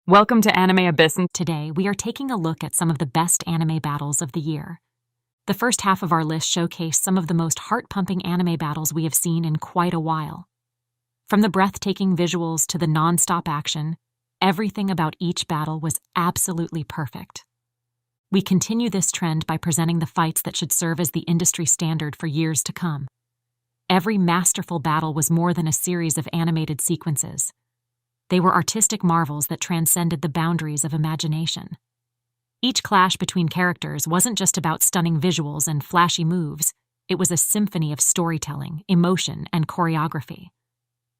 Welcome to Anime Abyss, and today we are taking a look at some of the best anime battles of the year. The first half of our list showcased some of the most heart-pumping anime battles we have seen in quite a while. From the breathtaking visuals to the non-stop action, everything about each battle was absolutely perfect. We continue this trend by presenting the fights that should serve as the industry standard for years to come. Every masterful battle was more than a series of animated sequences. They were artistic marvels that transcended the boundaries of imagination. Each clash between characters wasn't just about stunning visuals and flashy moves, it was a symphony of storytelling, emotion, and choreography.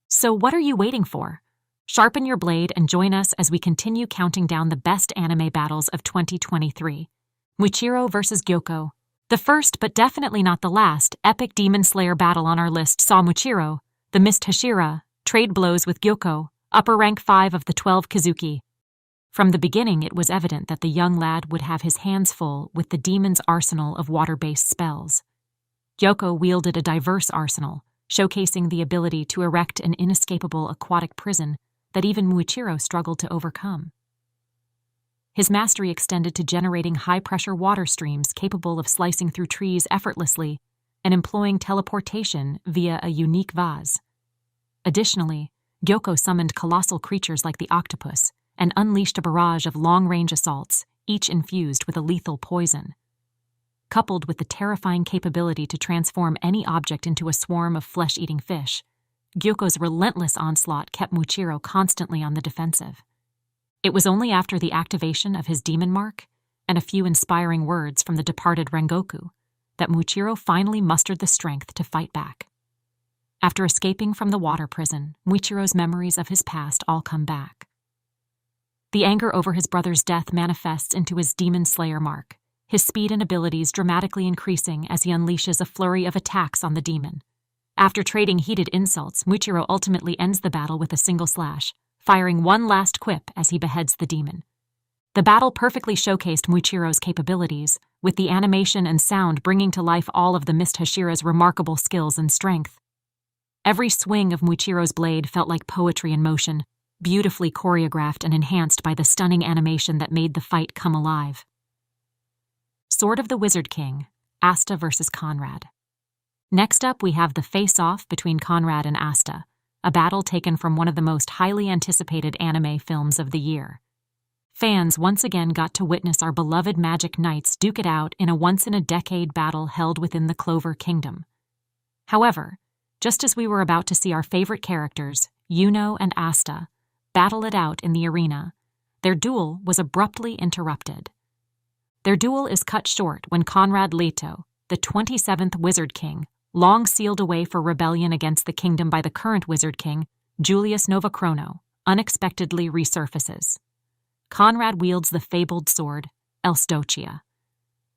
So what are you waiting for? Sharpen your blade and join us as we continue counting down the best anime battles of 2023. Muichiro vs. Gyoko. The first, but definitely not the last, epic Demon Slayer battle on our list saw Muichiro, the Mist Hashira, trade blows with Gyoko, upper rank 5 of the 12 Kizuki. From the beginning, it was evident that the young lad would have his hands full with the demon's arsenal of water-based spells. Gyoko wielded a diverse arsenal, showcasing the ability to erect an inescapable aquatic prison that even Muichiro struggled to overcome. His mastery extended to generating high-pressure water streams capable of slicing through trees effortlessly and employing teleportation via a unique vase. Additionally, Gyoko summoned colossal creatures like the octopus and unleashed a barrage of long-range assaults, each infused with a lethal poison. Coupled with the terrifying capability to transform any object into a swarm of flesh-eating fish, Gyoko's relentless onslaught kept Muichiro constantly on the defensive. It was only after the activation of his demon mark and a few inspiring words from the departed Rengoku that Muichiro finally mustered the strength to fight back. After escaping from the water prison, Muichiro's memories of his past all come back. The anger over his brother's death manifests into his Demon Slayer mark, his speed and abilities dramatically increasing as he unleashes a flurry of attacks on the demon. After trading heated insults, Muichiro ultimately ends the battle with a single slash, firing one last quip as he beheads the demon. The battle perfectly showcased Muichiro's capabilities, with the animation and sound bringing to life all of the Mist Hashira's remarkable skills and strength. Every swing of Muichiro's blade felt like poetry in motion, beautifully choreographed and enhanced by the stunning animation that made the fight come alive. Sword of the Wizard King, Asta vs. Conrad. Next up, we have the face-off between Conrad and Asta, a battle taken from one of the most highly anticipated anime films of the year. Fans once again got to witness our beloved Magic Knights duke it out in a once-in-a-decade battle held within the Clover Kingdom. However, just as we were about to see our favorite characters, Yuno and Asta, battle it out in the arena, their duel was abruptly interrupted. Their duel is cut short when Conrad Leto, the 27th Wizard King, long sealed away for rebellion against the kingdom by the current Wizard King, Julius Novachrono, unexpectedly resurfaces. Conrad wields the fabled sword, Elsdochia.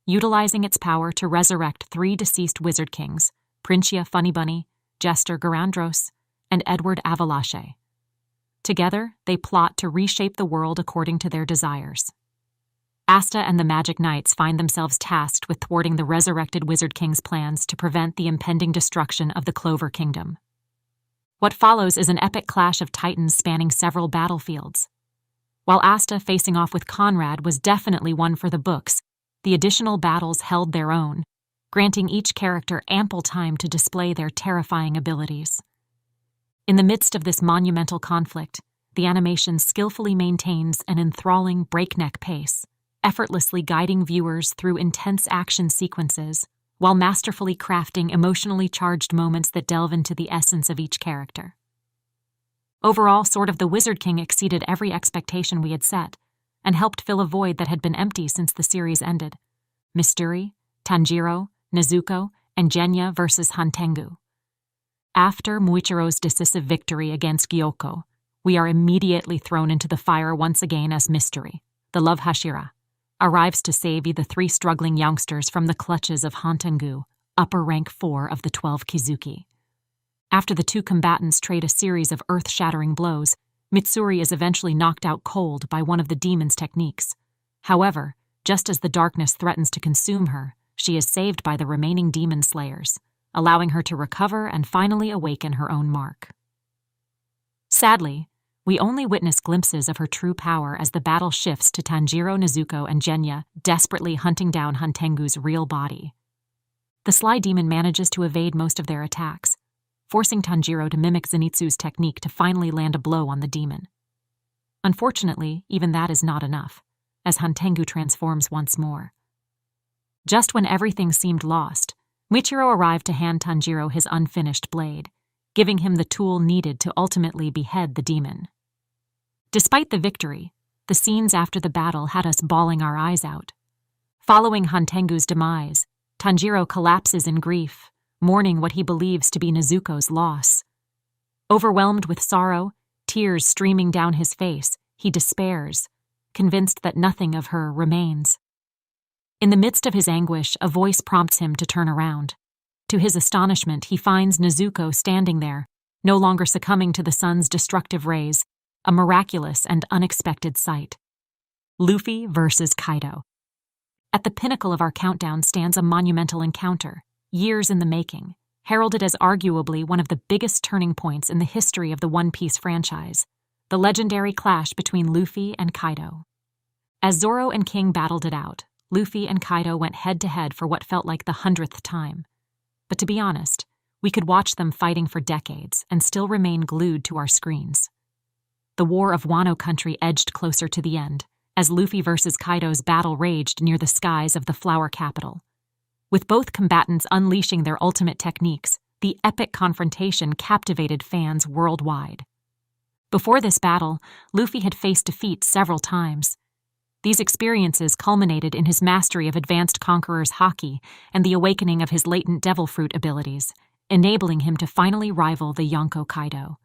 Utilizing its power to resurrect 3 deceased Wizard Kings, Princia Funnybunny, Jester Garandros, and Edward Avalache. Together, they plot to reshape the world according to their desires. Asta and the Magic Knights find themselves tasked with thwarting the resurrected Wizard King's plans to prevent the impending destruction of the Clover Kingdom. What follows is an epic clash of titans spanning several battlefields. While Asta facing off with Conrad was definitely one for the books, the additional battles held their own, granting each character ample time to display their terrifying abilities. In the midst of this monumental conflict, the animation skillfully maintains an enthralling breakneck pace, effortlessly guiding viewers through intense action sequences, while masterfully crafting emotionally charged moments that delve into the essence of each character. Overall, Sword of the Wizard King exceeded every expectation we had set, and helped fill a void that had been empty since the series ended. Misturi, Tanjiro, Nezuko, and Genya vs. Hantengu. After Muichiro's decisive victory against Gyoko, we are immediately thrown into the fire once again as Misturi, the Love Hashira, arrives to save the 3 struggling youngsters from the clutches of Hantengu, upper rank 4 of the 12 Kizuki. After the 2 combatants trade a series of earth-shattering blows, Mitsuri is eventually knocked out cold by one of the demon's techniques. However, just as the darkness threatens to consume her, she is saved by the remaining demon slayers, allowing her to recover and finally awaken her own mark. Sadly, We only witness glimpses of her true power as the battle shifts to Tanjiro, Nezuko, and Genya desperately hunting down Hantengu's real body. The Sly Demon manages to evade most of their attacks, forcing Tanjiro to mimic Zenitsu's technique to finally land a blow on the demon. Unfortunately, even that is not enough, as Hantengu transforms once more. Just when everything seemed lost, Michiro arrived to hand Tanjiro his unfinished blade, giving him the tool needed to ultimately behead the demon. Despite the victory, the scenes after the battle had us bawling our eyes out. Following Hantengu's demise, Tanjiro collapses in grief, mourning what he believes to be Nezuko's loss. Overwhelmed with sorrow, tears streaming down his face, he despairs, convinced that nothing of her remains. In the midst of his anguish, a voice prompts him to turn around. To his astonishment, he finds Nezuko standing there, no longer succumbing to the sun's destructive rays, a miraculous and unexpected sight. Luffy versus Kaido. At the pinnacle of our countdown stands a monumental encounter, years in the making, heralded as arguably one of the biggest turning points in the history of the One Piece franchise, the legendary clash between Luffy and Kaido. As Zoro and King battled it out, Luffy and Kaido went head-to-head for what felt like the 100th time. But to be honest, we could watch them fighting for decades and still remain glued to our screens. The War of Wano Country edged closer to the end, as Luffy versus Kaido's battle raged near the skies of the Flower Capital. With both combatants unleashing their ultimate techniques, the epic confrontation captivated fans worldwide. Before this battle, Luffy had faced defeat several times. These experiences culminated in his mastery of Advanced Conqueror's Haki and the awakening of his latent Devil Fruit abilities, enabling him to finally rival the Yonko Kaido.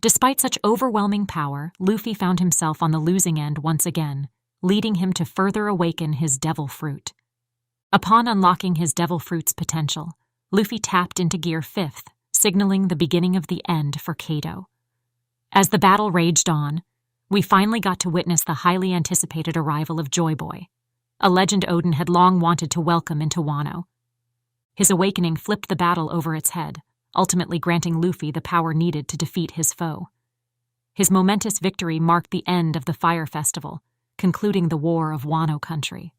Despite such overwhelming power, Luffy found himself on the losing end once again, leading him to further awaken his Devil Fruit. Upon unlocking his Devil Fruit's potential, Luffy tapped into Gear 5th, signaling the beginning of the end for Kaido. As the battle raged on, we finally got to witness the highly anticipated arrival of Joy Boy, a legend Odin had long wanted to welcome into Wano. His awakening flipped the battle over its head, ultimately granting Luffy the power needed to defeat his foe. His momentous victory marked the end of the Fire Festival, concluding the War of Wano Country.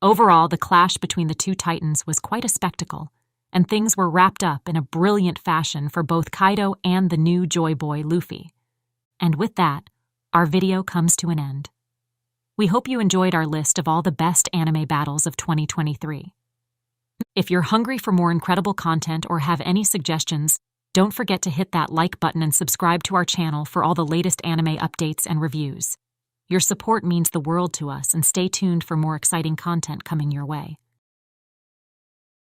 Overall, the clash between the two titans was quite a spectacle, and things were wrapped up in a brilliant fashion for both Kaido and the new Joy Boy Luffy. And with that, our video comes to an end. We hope you enjoyed our list of all the best anime battles of 2023. If you're hungry for more incredible content or have any suggestions, don't forget to hit that like button and subscribe to our channel for all the latest anime updates and reviews. Your support means the world to us, and stay tuned for more exciting content coming your way.